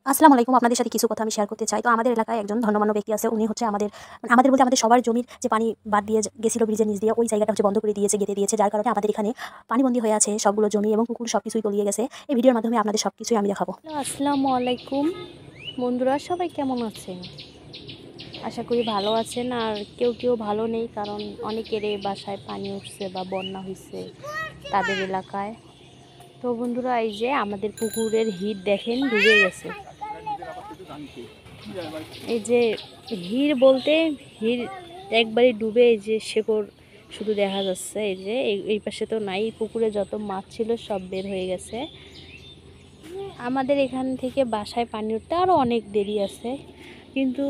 আসসালামু আলাইকুম। আপনাদের সাথে কিছু কথা আমি শেয়ার করতে চাই। তো আমাদের এলাকায় একজন ধন্যমান্য ব্যক্তি আছে। উনি হচ্ছে আমাদের বলতে আমাদের সবার জমির যে পানি বাদ দিয়ে গেছিল ব্রিজের নিচ দিয়ে, ওই জায়গাটা হচ্ছে বন্ধ করে দিয়েছে, গেঁথে দিয়েছে। যার কারণে আমাদের এখানে পানিবন্দী হয়ে আছে সবগুলো জমি এবং পুকুর সবকিছুই তলিয়ে গেছে। এই ভিডিওর মাধ্যমে আপনাদের সবকিছুই আমি দেখাবো। আসসালামু আলাইকুম বন্ধুরা, সবাই কেমন আছেন? আশা করি ভালো আছেন। আর কেউ কেউ ভালো নেই, কারণ অনেকের বাসায় পানি উঠছে বা বন্যা হয়েছে তাদের এলাকায়। তো বন্ধুরা, এই যে আমাদের পুকুরের হিট দেখেন ডুবে গেছে। এই যে হির বলতে হির একবারে ডুবে, এই যে শেকড় শুধু দেখা যাচ্ছে। এই যে এই পাশে তো নাই, পুকুরে যত মাছ ছিল সব বের হয়ে গেছে। আমাদের এখান থেকে বাসায় পানি উঠতে আরও অনেক দেরি আছে, কিন্তু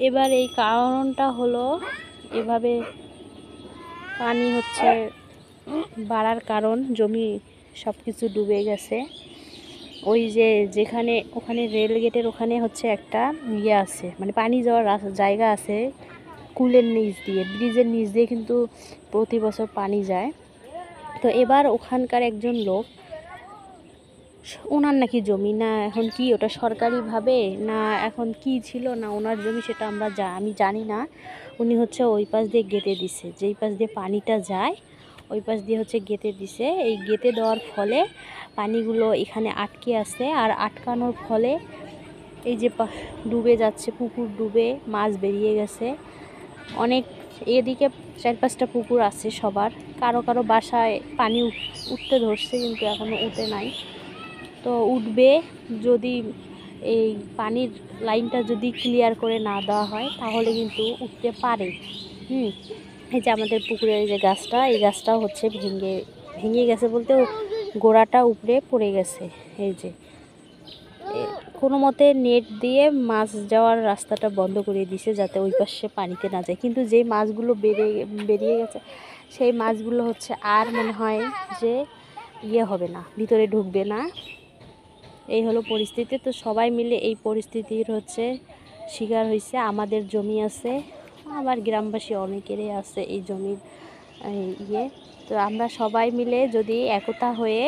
এবার এই কারণটা হলো এভাবে পানি হচ্ছে বাড়ার কারণ, জমি সব কিছু ডুবে গেছে। ওই যে যেখানে ওখানে রেল গেটের ওখানে হচ্ছে একটা ইয়ে আছে, মানে পানি যাওয়ার জায়গা আছে কুলের নিচ দিয়ে, ব্রিজের নিচ দিয়ে কিন্তু প্রতি বছর পানি যায়। তো এবার ওখানকার একজন লোক, ওনার নাকি জমি, না এখন কি ওটা সরকারিভাবে না এখন কি ছিল না ওনার জমি, সেটা আমি জানি না। উনি হচ্ছে ওই পাশ দিয়ে গেঁথে দিছে, যেই পাশ দিয়ে পানিটা যায় ওই পাশ দিয়ে হচ্ছে গেঁথে দিছে। এই গেঁথে দেওয়ার ফলে পানিগুলো এখানে আটকে আছে, আর আটকানোর ফলে এই যে ডুবে যাচ্ছে, পুকুর ডুবে মাছ বেরিয়ে গেছে অনেক। এদিকে 4-5টা পুকুর আছে সবার, কারো কারো বাসায় পানি উঠতে ধরছে, কিন্তু এখনও উঠে নাই। তো উঠবে যদি এই পানির লাইনটা যদি ক্লিয়ার করে না দেওয়া হয়, তাহলে কিন্তু উঠতে পারে। এই যে আমাদের পুকুরের যে গাছটা, এই গাছটাও হচ্ছে ভেঙে গেছে, বলতে গোড়াটা উপড়ে পড়ে গেছে। এই যে কোনো মতে নেট দিয়ে মাছ যাওয়ার রাস্তাটা বন্ধ করে দিছে, যাতে ওই পাশে পানিতে না যায়। কিন্তু যেই মাছগুলো বেরিয়ে গেছে, সেই মাছগুলো হচ্ছে আর মনে হয় যে হবে না, ভিতরে ঢুকবে না। এই হলো পরিস্থিতি। তো সবাই মিলে এই পরিস্থিতির হচ্ছে শিকার হয়েছে। আমাদের জমি আছে, আবার গ্রামবাসী অনেকেরই আছে এই জমির তো আমরা সবাই মিলে যদি একতা হয়ে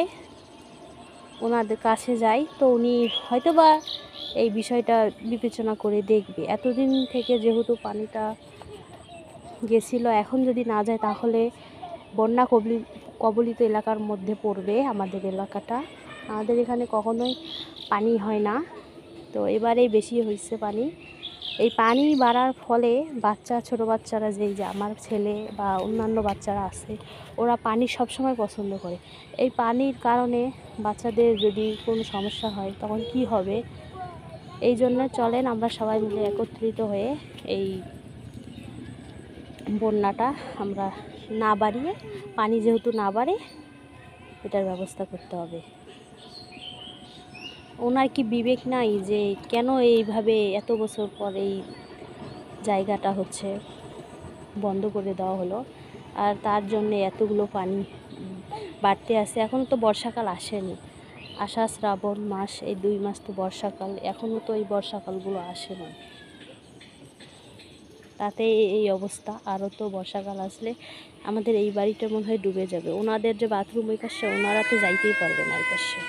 ওনাদের কাছে যাই, তো উনি হয়তোবা এই বিষয়টা বিবেচনা করে দেখবে। এতদিন থেকে যেহেতু পানিটা গেছিলো, এখন যদি না যায় তাহলে বন্যা কবলিত এলাকার মধ্যে পড়বে আমাদের এলাকাটা। আমাদের এখানে কখনোই পানি হয় না, তো এবারেই বেশি হয়েছে পানি। এই পানি বাড়ার ফলে ছোটো বাচ্চারা, যেই যে আমার ছেলে বা অন্যান্য বাচ্চারা আছে, ওরা পানি সবসময় পছন্দ করে। এই পানির কারণে বাচ্চাদের যদি কোনো সমস্যা হয় তখন কি হবে? এই জন্য চলেন আমরা সবাই মিলে একত্রিত হয়ে এই বন্যাটা আমরা না বাড়িয়ে, পানি যেহেতু না বাড়ে, এটার ব্যবস্থা করতে হবে। ওনার কি বিবেক নাই যে কেন এইভাবে এত বছর পর এই জায়গাটা হচ্ছে বন্ধ করে দেওয়া হলো, আর তার জন্যে এতগুলো পানি বাড়তে আসে। এখনও তো বর্ষাকাল আসেনি, আষাঢ় শ্রাবণ মাস, এই 2 মাস তো বর্ষাকাল, এখনও তো এই বর্ষাকালগুলো আসে না, তাতে এই অবস্থা। আরও তো বর্ষাকাল আসলে আমাদের এই বাড়িটা মনে হয় ডুবে যাবে। ওনাদের যে বাথরুম ওই পাশে, ওনারা তো যাইতেই পারবে না ওই পাশে।